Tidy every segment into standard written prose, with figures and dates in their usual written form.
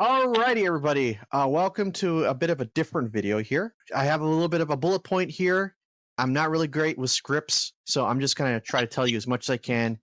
Alrighty, everybody. Welcome to a bit of a different video here. I have a little bit of a bullet point here. I'm not really great with scripts, so I'm just going to try to tell you as much as I can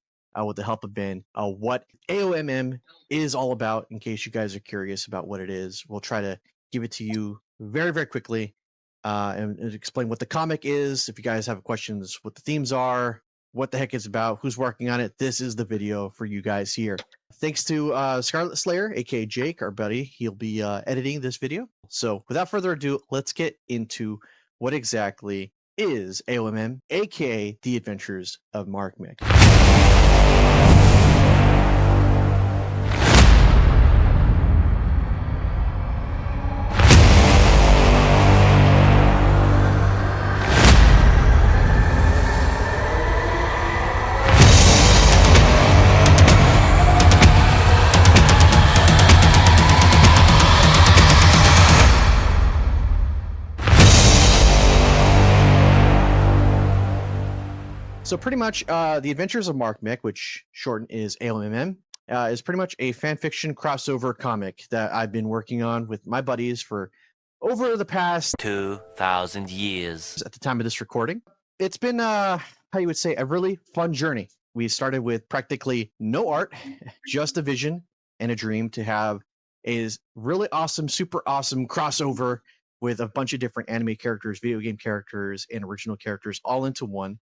with the help of Ben what AOMM is all about in case you guys are curious about what it is. We'll try to give it to you very, very quickly and explain what the comic is. If you guys have questions, what the themes are, what the heck it's about, who's working on it, this is the video for you guys here. Thanks to Scarlet Slayer, aka Jake, our buddy. He'll be editing this video. So without further ado, let's get into what exactly is AOMM, aka The Adventures of Mark Mick. So pretty much, The Adventures of Mark Mick, which shortened is AOMM, is pretty much a fan fiction crossover comic that I've been working on with my buddies for over the past 2,000 years. At the time of this recording. It's been, how you would say, a really fun journey. We started with practically no art, just a vision and a dream to have a really awesome, super awesome crossover with a bunch of different anime characters, video game characters, and original characters all into one.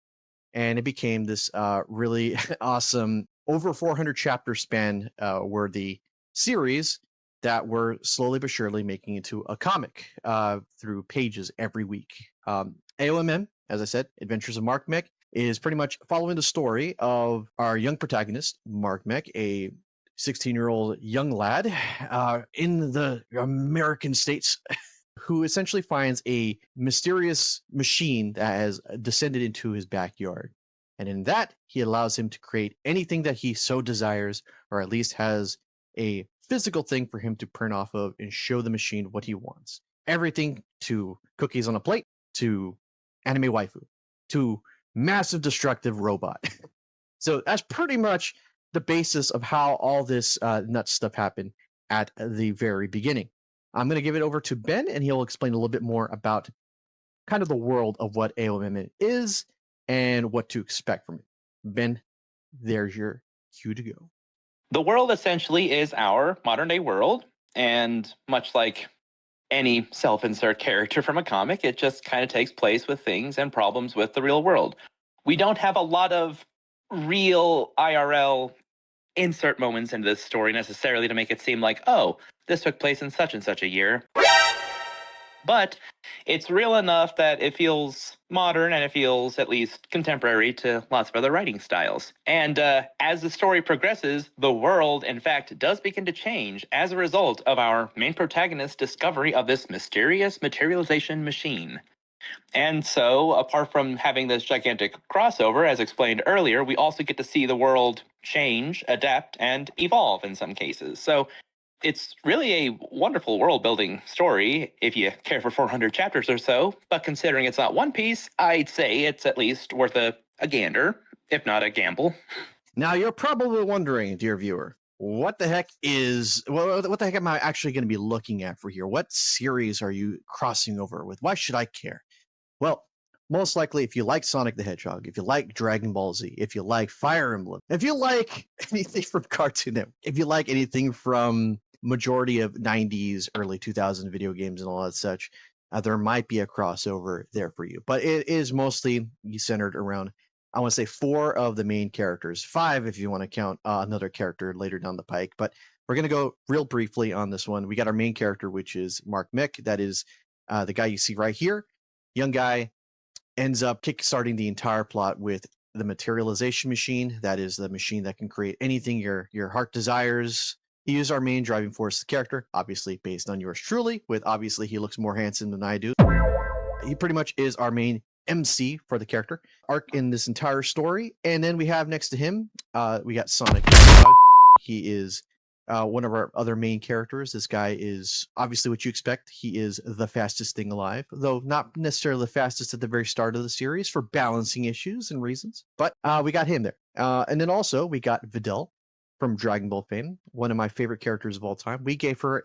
And it became this really awesome over 400 chapter span worthy series that we're slowly but surely making into a comic through pages every week. AOMM, as I said, Adventures of Mark Mick, is pretty much following the story of our young protagonist, Mark Mick, a 16-year-old young lad in the American states who essentially finds a mysterious machine that has descended into his backyard. And in that, he allows him to create anything that he so desires, or at least has a physical thing for him to print off of and show the machine what he wants. Everything to cookies on a plate, to anime waifu, to massive destructive robot. So that's pretty much the basis of how all this nuts stuff happened at the very beginning. I'm going to give it over to Ben, and he'll explain a little bit more about kind of the world of what AOMM is and what to expect from it. Ben, there's your cue to go. The world essentially is our modern day world, and much like any self-insert character from a comic, it just kind of takes place with things and problems with the real world. We don't have a lot of real IRL insert moments into this story necessarily to make it seem like, oh, this took place in such and such a year. But it's real enough that it feels modern and it feels at least contemporary to lots of other writing styles. And as the story progresses, the world, in fact, does begin to change as a result of our main protagonist's discovery of this mysterious materialization machine. And so, apart from having this gigantic crossover, as explained earlier, we also get to see the world change, adapt, and evolve in some cases. So it's really a wonderful world-building story if you care for 400 chapters or so, but considering it's not One Piece, I'd say it's at least worth a gander, if not a gamble. Now, you're probably wondering, dear viewer, what the heck am I actually going to be looking at for here? What series are you crossing over with? Why should I care? Well, most likely, if you like Sonic the Hedgehog, if you like Dragon Ball Z, if you like Fire Emblem, if you like anything from Cartoon Network, if you like anything from majority of 90s, early 2000s video games and all that such, there might be a crossover there for you. But it is mostly centered around, I want to say, 4 of the main characters, 5 if you want to count another character later down the pike. But we're going to go real briefly on this one. We got our main character, which is Mark Mick. That is the guy you see right here. Young guy ends up kickstarting the entire plot with the materialization machine. That is the machine that can create anything your heart desires. He is our main driving force, the character, obviously based on yours truly, with obviously he looks more handsome than I do. He pretty much is our main MC for the character arc in this entire story. And then we have next to him, we got Sonic. He is one of our other main characters. This guy is obviously what you expect. He is the fastest thing alive, though not necessarily the fastest at the very start of the series for balancing issues and reasons. But we got him there. And then also we got Videl. from Dragon Ball fame, one of my favorite characters of all time. We gave her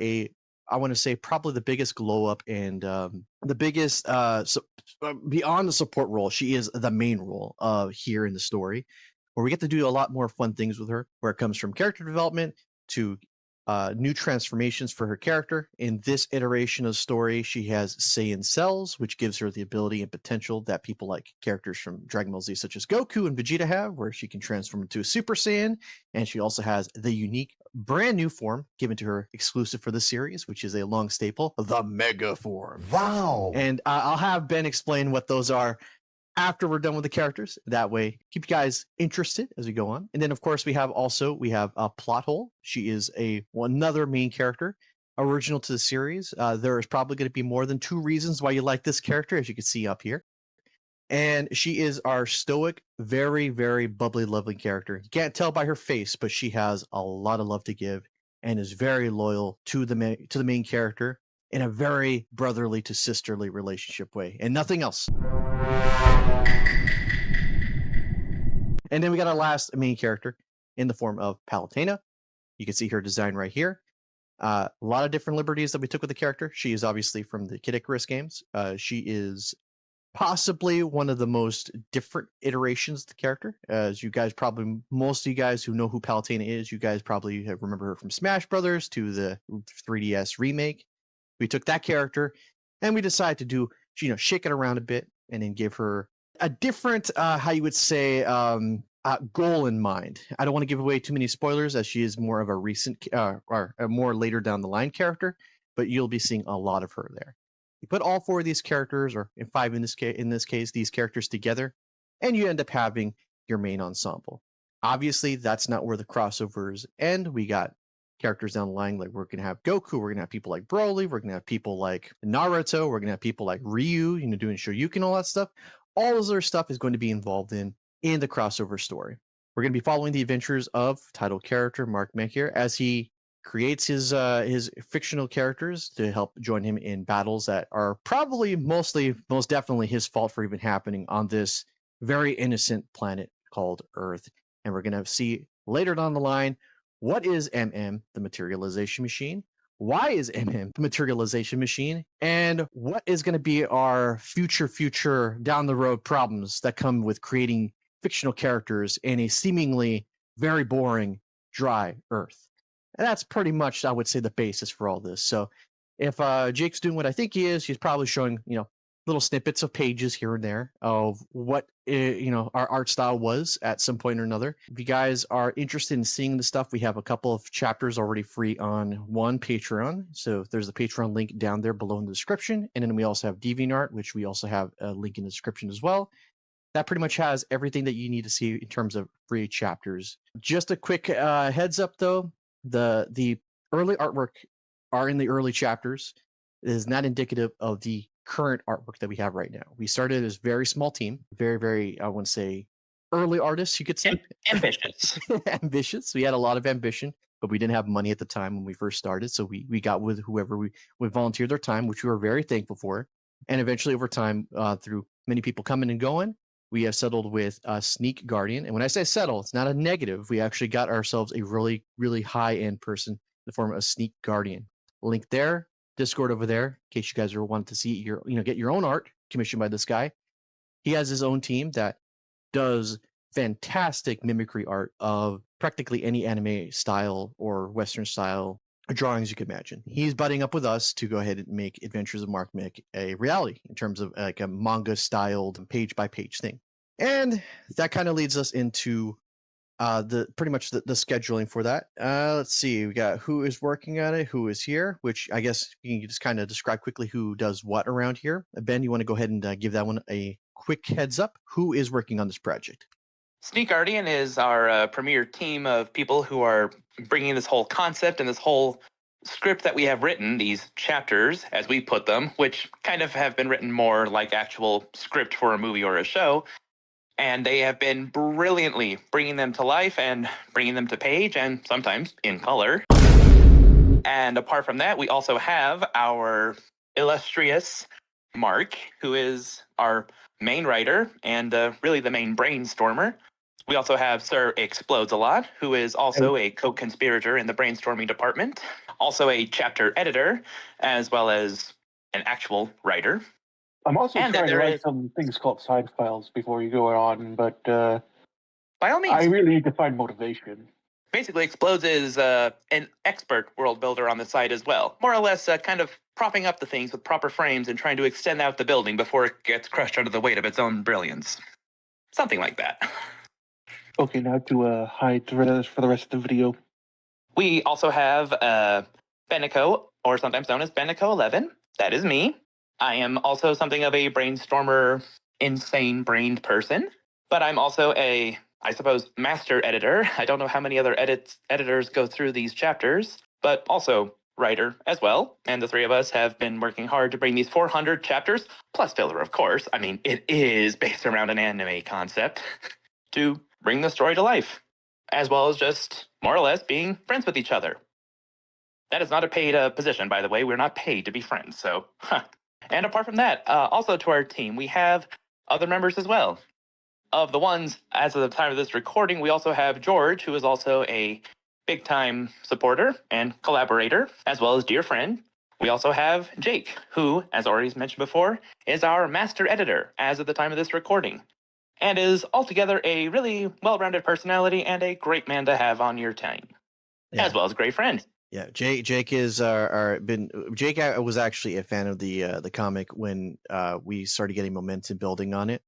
I want to say probably the biggest glow up and the biggest beyond the support role. She is the main role here in the story, where we get to do a lot more fun things with her, where it comes from character development to new transformations for her character. In this iteration of the story, she has Saiyan cells, which gives her the ability and potential that people like characters from Dragon Ball Z, such as Goku and Vegeta, have, where she can transform into a Super Saiyan. And she also has the unique, brand new form given to her exclusive for the series, which is a long staple, the Mega form. Wow. And I'll have Ben explain what those are after we're done with the characters. That way, keep you guys interested as we go on. And then, of course, we have a Plot Hole. She is another main character original to the series. There is probably going to be more than 2 reasons why you like this character, as you can see up here. And she is our stoic, very, very bubbly, lovely character. You can't tell by her face, but she has a lot of love to give and is very loyal to the main character in a very brotherly to sisterly relationship way, and nothing else. And then we got our last main character in the form of Palutena. You can see her design right here. A lot of different liberties that we took with the character. She is obviously from the Kid Icarus games. She is possibly one of the most different iterations of the character. As you guys probably, most of you guys who know who Palutena is, you guys probably remember her from Smash Brothers to the 3DS remake. We took that character and we decided to do, shake it around a bit and then give her a different, how you would say, goal in mind. I don't want to give away too many spoilers, as she is more of a recent or a more later down the line character, but you'll be seeing a lot of her there. You put all 4 of these characters, or 5 in this case, these characters together, and you end up having your main ensemble. Obviously, that's not where the crossovers end. We got characters down the line, like we're gonna have Goku, we're gonna have people like Broly, we're gonna have people like Naruto, we're gonna have people like Ryu, doing Shoryuken and all that stuff. All this other stuff is going to be involved in the crossover story. We're going to be following the adventures of title character Mark Mech here as he creates his fictional characters to help join him in battles that are probably most definitely his fault for even happening on this very innocent planet called Earth. And we're going to see later down the line, what is MM, the materialization machine? Why is MM the materialization machine? And what is going to be our future down the road problems that come with creating fictional characters in a seemingly very boring, dry Earth? And that's pretty much, I would say, the basis for all this. So if Jake's doing what I think he is, he's probably showing, little snippets of pages here and there of what our art style was at some point or another. If you guys are interested in seeing the stuff, we have a couple of chapters already free on Patreon. So there's a Patreon link down there below in the description. And then we also have DeviantArt, which we also have a link in the description as well. That pretty much has everything that you need to see in terms of free chapters. Just a quick heads up though, the early artwork are in the early chapters. It is not indicative of the current artwork that we have right now. We started as a very small team, very, very, I want to say, early artists, you could say. Ambitious. Ambitious. We had a lot of ambition, but we didn't have money at the time when we first started. So we got with whoever we volunteered their time, which we were very thankful for. And eventually over time, through many people coming and going, we have settled with Sneak Guardian. And when I say settle, it's not a negative. We actually got ourselves a really, really high-end person in the form of Sneak Guardian. Link there. Discord over there, in case you guys are wanting to see get your own art commissioned by this guy. He has his own team that does fantastic mimicry art of practically any anime style or Western style drawings you could imagine. He's butting up with us to go ahead and make Adventures of Mark Mick a reality in terms of like a manga styled page by page thing. And that kind of leads us into pretty much the scheduling for that. Let's see, we got who is working on it, who is here, which I guess you can just kind of describe quickly who does what around here. Ben, you want to go ahead and give that one a quick heads up? Who is working on this project? Sneak Guardian is our premier team of people who are bringing this whole concept and this whole script that we have written, these chapters, as we put them, which kind of have been written more like actual script for a movie or a show. And they have been brilliantly bringing them to life and bringing them to page and sometimes in color. And apart from that, we also have our illustrious Mark, who is our main writer and really the main brainstormer. We also have Sir Explodes a Lot, who is also a co-conspirator in the brainstorming department, also a chapter editor, as well as an actual writer. I'm also And then trying to there write is- some things called side files before you go on, but By all means, I really need to find motivation. basically Explodes is an expert world builder on the site as well. More or less kind of propping up the things with proper frames and trying to extend out the building before it gets crushed under the weight of its own brilliance. Something like that. Okay, now to hide for the rest of the video. We also have Benico, or sometimes known as Benico11. That is me. I am also something of a brainstormer, insane-brained person, but I'm also a, I suppose, master editor. I don't know how many other editors go through these chapters, but also writer as well. And the three of us have been working hard to bring these 400 chapters, plus filler, of course. I mean, it is based around an anime concept, to bring the story to life, as well as just more or less being friends with each other. That is not a paid position, by the way. We're not paid to be friends, so. And apart from that, also to our team, we have other members as well. Of the ones, as of the time of this recording, we also have George, who is also a big-time supporter and collaborator, as well as dear friend. We also have Jake, who, as already mentioned before, is our master editor as of the time of this recording, and is altogether a really well-rounded personality and a great man to have on your team, as well as a great friend. Yeah, Jake is Jake was actually a fan of the comic when we started getting momentum building on it.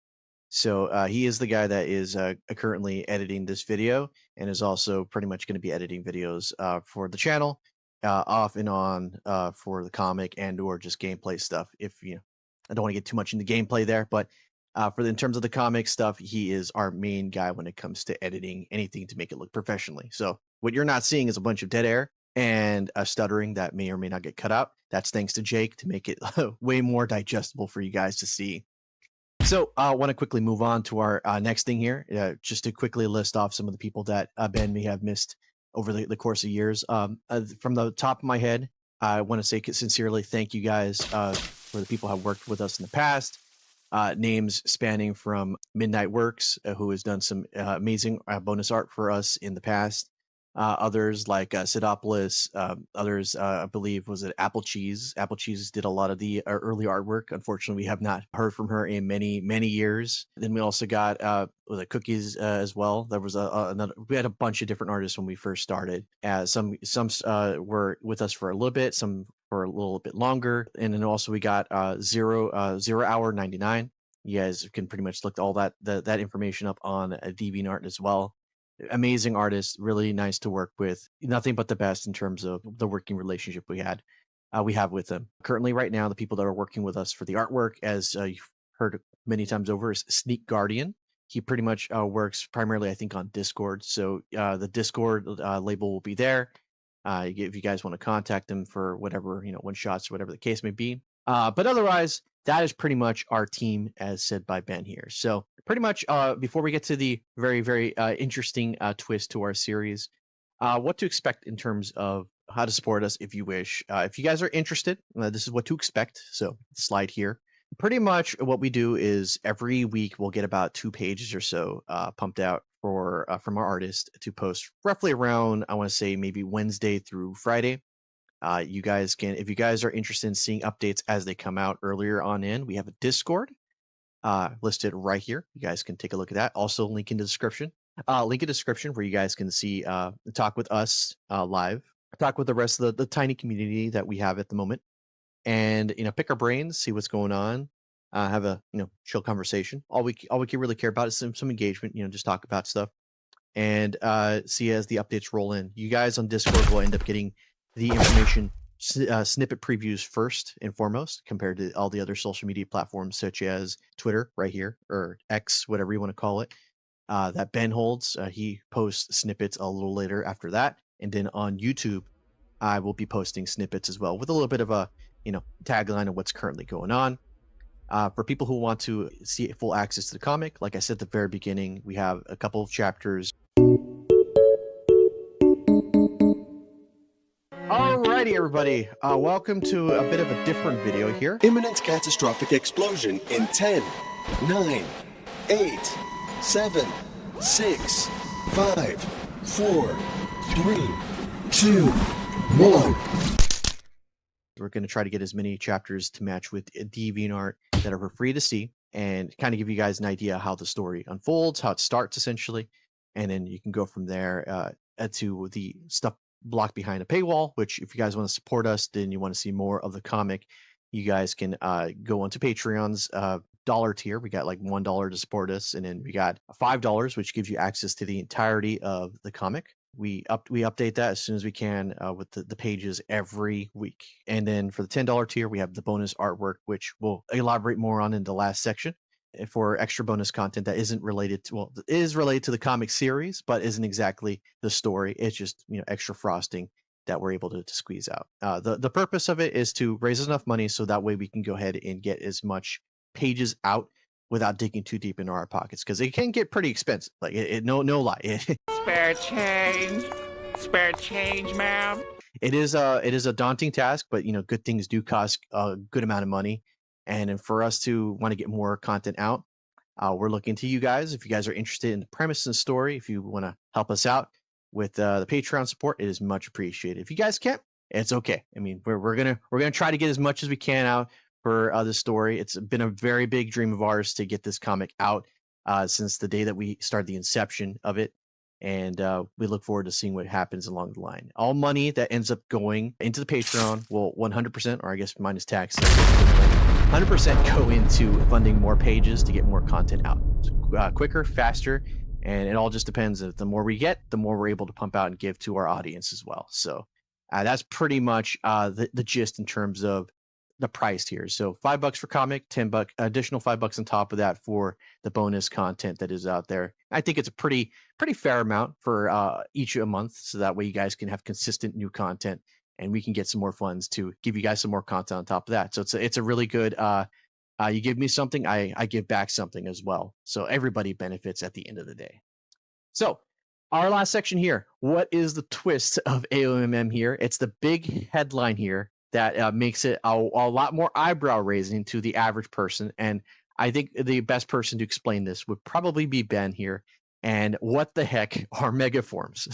So he is the guy that is currently editing this video and is also pretty much going to be editing videos for the channel, off and on for the comic and or just gameplay stuff. If I don't want to get too much into gameplay there, but in terms of the comic stuff, he is our main guy when it comes to editing anything to make it look professionally. So what you're not seeing is a bunch of dead air and a stuttering that may or may not get cut out. That's thanks to Jake to make it way more digestible for you guys to see. So I want to quickly move on to our next thing here, just to quickly list off some of the people that Ben may have missed over the course of years. From the top of my head, I want to say sincerely thank you guys for the people who have worked with us in the past. Names spanning from Midnight Works, who has done some amazing bonus art for us in the past. Others like Sidopolis, others I believe was it Apple Cheese. Apple Cheese did a lot of the early artwork. Unfortunately, we have not heard from her in many years. Then we also got was it Cookies as well. There was another. We had a bunch of different artists when we first started. Some were with us for a little bit, some for a little bit longer, and then also we got 0 Hour 99. You guys can pretty much look all that information up on DeviantArt as well. Amazing artist, really nice to work with. Nothing but the best in terms of the working relationship we have with them. Currently, right now, the people that are working with us for the artwork, as you've heard many times over, is Sneak Guardian. He pretty much works primarily, I think, on Discord. So the Discord label will be there. If you guys want to contact him for whatever, one shots or whatever the case may be. But otherwise, that is pretty much our team, as said by Ben here. So pretty much before we get to the very interesting twist to our series, what to expect in terms of how to support us if you wish. If you guys are interested, this is what to expect. So slide here. Pretty much what we do is every week we'll get about 2 pages or so pumped out from our artist to post roughly around, I want to say maybe Wednesday through Friday. You guys can, if you guys are interested in seeing updates as they come out earlier on in, we have a Discord listed right here. You guys can take a look at that. Also link in the description. Link in the description where you guys can see talk with us live, talk with the rest of the tiny community that we have at the moment, and pick our brains, see what's going on, have a chill conversation. All we can really care about is some engagement. Just talk about stuff and see as the updates roll in. You guys on Discord will end up getting the information snippet previews first and foremost compared to all the other social media platforms such as Twitter right here, or X, whatever you want to call it, that Ben holds. He posts snippets a little later after that. And then on YouTube, I will be posting snippets as well with a little bit of a tagline of what's currently going on. For people who want to see full access to the comic, like I said at the very beginning, we have a couple of chapters. Alrighty, everybody. Welcome to a bit of a different video here. Imminent catastrophic explosion in 10, 9, 8, 7, 6, 5, 4, 3, 2, 1. We're going to try to get as many chapters to match with DeviantArt that are for free to see, and kind of give you guys an idea how the story unfolds, how it starts essentially, and then you can go from there to the stuff blocked behind a paywall, which if you guys want to support us, then you want to see more of the comic, you guys can go onto Patreon's dollar tier. We got like $1 to support us, and then we got $5, which gives you access to the entirety of the comic. We update that as soon as we can with the pages every week. And then for the $10 tier, we have the bonus artwork, which we'll elaborate more on in the last section. And for extra bonus content that isn't related to, well, it is related to the comic series, but isn't exactly the story. It's just, extra frosting that we're able to squeeze out. The purpose of it is to raise enough money so that way we can go ahead and get as much pages out without digging too deep into our pockets, because it can get pretty expensive. Like no lie. Spare change, ma'am. It is a daunting task, but good things do cost a good amount of money, and for us to want to get more content out, we're looking to you guys. If you guys are interested in the premise and story, if you want to help us out with the Patreon support, it is much appreciated. If you guys can't, it's okay. I mean, we're gonna try to get as much as we can out for the story. It's been a very big dream of ours to get this comic out since the day that we started the inception of it. And we look forward to seeing what happens along the line. All money that ends up going into the Patreon will 100%, or I guess minus tax, 100% go into funding more pages to get more content out. Quicker, faster, and it all just depends. The more we get, the more we're able to pump out and give to our audience as well. So that's pretty much the gist in terms of the price here. So $5 for comic, $10, additional $5 on top of that for the bonus content that is out there. I think it's a pretty fair amount for each a month, so that way you guys can have consistent new content, and we can get some more funds to give you guys some more content on top of that. So it's a really good. You give me something, I give back something as well. So everybody benefits at the end of the day. So our last section here. What is the twist of AOMM here? It's the big headline here that makes it a lot more eyebrow raising to the average person. And I think the best person to explain this would probably be Ben here. And what the heck are megaforms?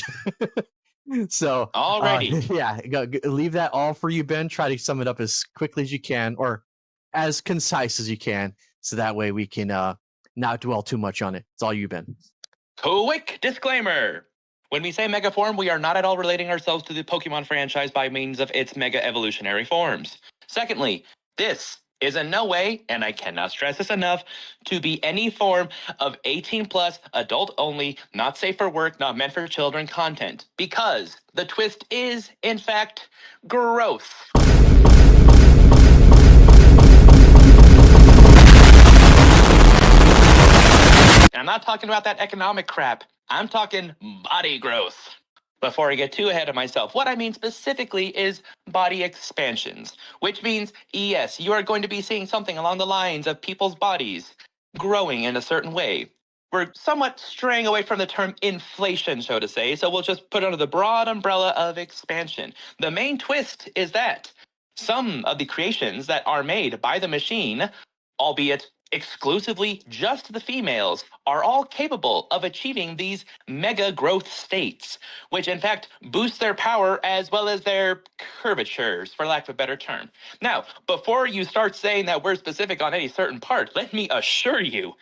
So Alrighty. leave that all for you, Ben. Try to sum it up as quickly as you can, or as concise as you can, so that way we can not dwell too much on it. It's all you, Ben. Quick disclaimer. When we say megaform, we are not at all relating ourselves to the Pokemon franchise by means of its mega evolutionary forms. Secondly, this is in no way, and I cannot stress this enough, to be any form of 18+, adult only, not safe for work, not meant for children content, because the twist is, in fact, growth. And I'm not talking about that economic crap. I'm talking body growth. Before I get too ahead of myself, what I mean specifically is body expansions, which means, yes, you are going to be seeing something along the lines of people's bodies growing in a certain way. We're somewhat straying away from the term inflation, so to say, so we'll just put it under the broad umbrella of expansion. The main twist is that some of the creations that are made by the machine, albeit exclusively just the females, are all capable of achieving these mega growth states, which in fact boost their power as well as their curvatures, for lack of a better term. Now, before you start saying that we're specific on any certain part, let me assure you,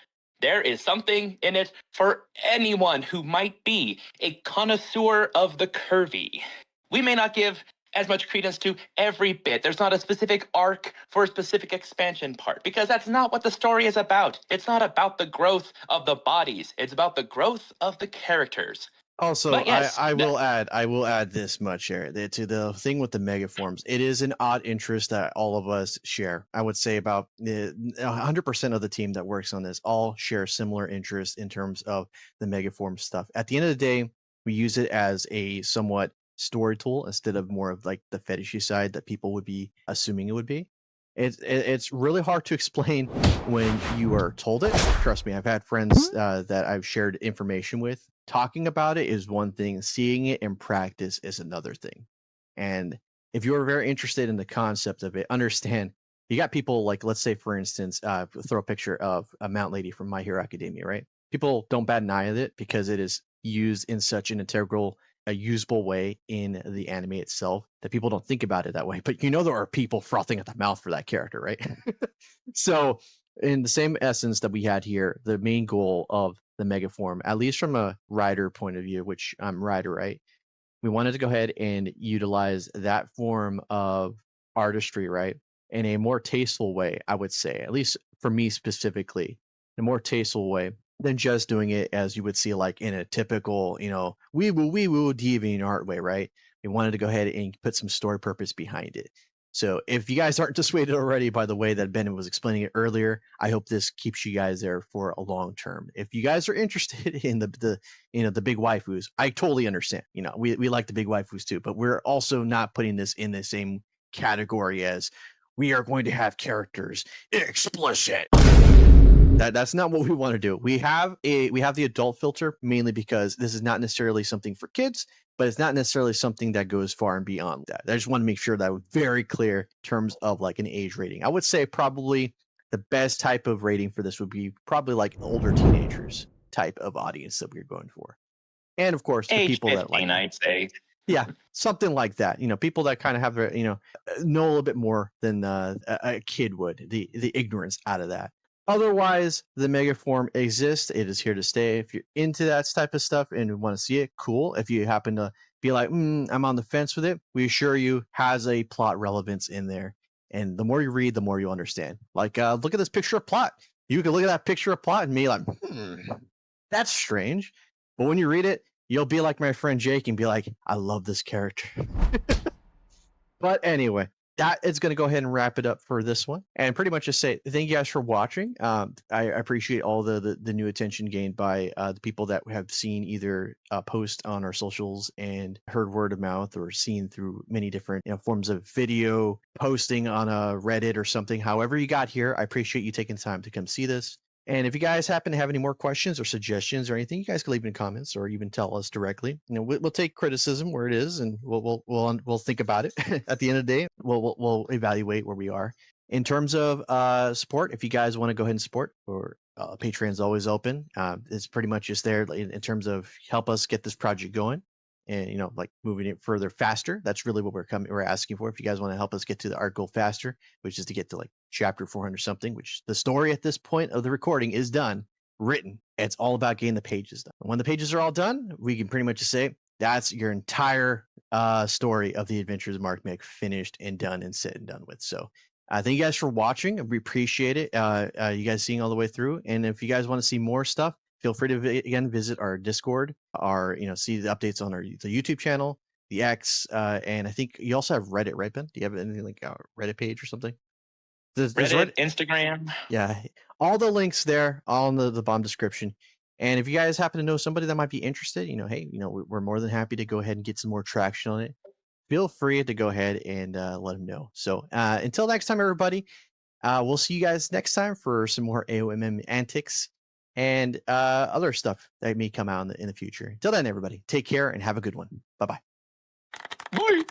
there is something in it for anyone who might be a connoisseur of the curvy. We may not give as much credence to every bit. There's not a specific arc for a specific expansion part, because that's not what the story is about. It's not about the growth of the bodies. It's about the growth of the characters. Also, yes, I will add this much here to the thing with the megaforms. It is an odd interest that all of us share. I would say about 100% of the team that works on this all share similar interests in terms of the megaform stuff. At the end of the day, we use it as a somewhat story tool instead of more of like the fetishy side that people would be assuming it would be. It's really hard to explain when you are told it. Trust me, I've had friends that I've shared information with. Talking about it is one thing, seeing it in practice is another thing. And if you're very interested in the concept of it, understand you got people like, let's say for instance, throw a picture of a Mount Lady from My Hero Academia, right? people don't bat an eye at it because it is used in such an integral, a usable way in the anime itself that people don't think about it that way. But there are people frothing at the mouth for that character, right? So, in the same essence that we had here, the main goal of the mega form, at least from a writer point of view, which I'm writer, right? We wanted to go ahead and utilize that form of artistry, right? In a more tasteful way, I would say, at least for me specifically, in a more tasteful way than just doing it as you would see like in a typical, wee woo deviant art way, right? We wanted to go ahead and put some story purpose behind it. So if you guys aren't dissuaded already by the way that Ben was explaining it earlier, I hope this keeps you guys there for a long term. If you guys are interested in the big waifus, I totally understand. We like the big waifus too, but we're also not putting this in the same category as we are going to have characters explicit. That's not what we want to do. We have the adult filter mainly because this is not necessarily something for kids, but it's not necessarily something that goes far and beyond that. I just want to make sure that was very clear in terms of like an age rating. I would say probably the best type of rating for this would be probably like older teenagers type of audience that we're going for. And of course, the Age people 15, that like I'd say. yeah, something like that. People that kind of have know a little bit more than a kid would. The ignorance out of that. Otherwise, the mega form exists. It is here to stay. If you're into that type of stuff and want to see it, cool. If you happen to be like, I'm on the fence with it, we assure you has a plot relevance in there. And the more you read, the more you understand. Like, look at this picture of plot. You can look at that picture of plot and be like, that's strange. But when you read it, you'll be like my friend Jake and be like, I love this character. But anyway, that is going to go ahead and wrap it up for this one. And pretty much just say thank you guys for watching. I appreciate all the new attention gained by the people that have seen either post on our socials and heard word of mouth or seen through many different forms of video posting on a Reddit or something. However you got here, I appreciate you taking time to come see this. And if you guys happen to have any more questions or suggestions or anything, you guys can leave in the comments or even tell us directly. We'll take criticism where it is, and we'll think about it. At the end of the day, we'll evaluate where we are. In terms of support, if you guys want to go ahead and support, or Patreon's always open. It's pretty much just there in terms of help us get this project going. And like moving it further faster. That's really what we're asking for. If you guys want to help us get to the art goal faster, which is to get to like chapter 400 something, which the story at this point of the recording is done, written. It's all about getting the pages done. And when the pages are all done, we can pretty much just say that's your entire story of the Adventures of Mark Mick finished and done and said and done with. So thank you guys for watching. We appreciate it. You guys seeing all the way through. And if you guys want to see more stuff, feel free to again visit our Discord, see the updates on the YouTube channel, the X, and I think you also have Reddit, right, Ben? Do you have anything like a Reddit page or something? There's Reddit, Instagram. Yeah, all the links there, all in the bottom description. And if you guys happen to know somebody that might be interested, hey, we're more than happy to go ahead and get some more traction on it. Feel free to go ahead and let them know. So until next time, everybody, we'll see you guys next time for some more AOMM antics and other stuff that may come out in the future. Until then, everybody, take care and have a good one. Bye-bye. Bye.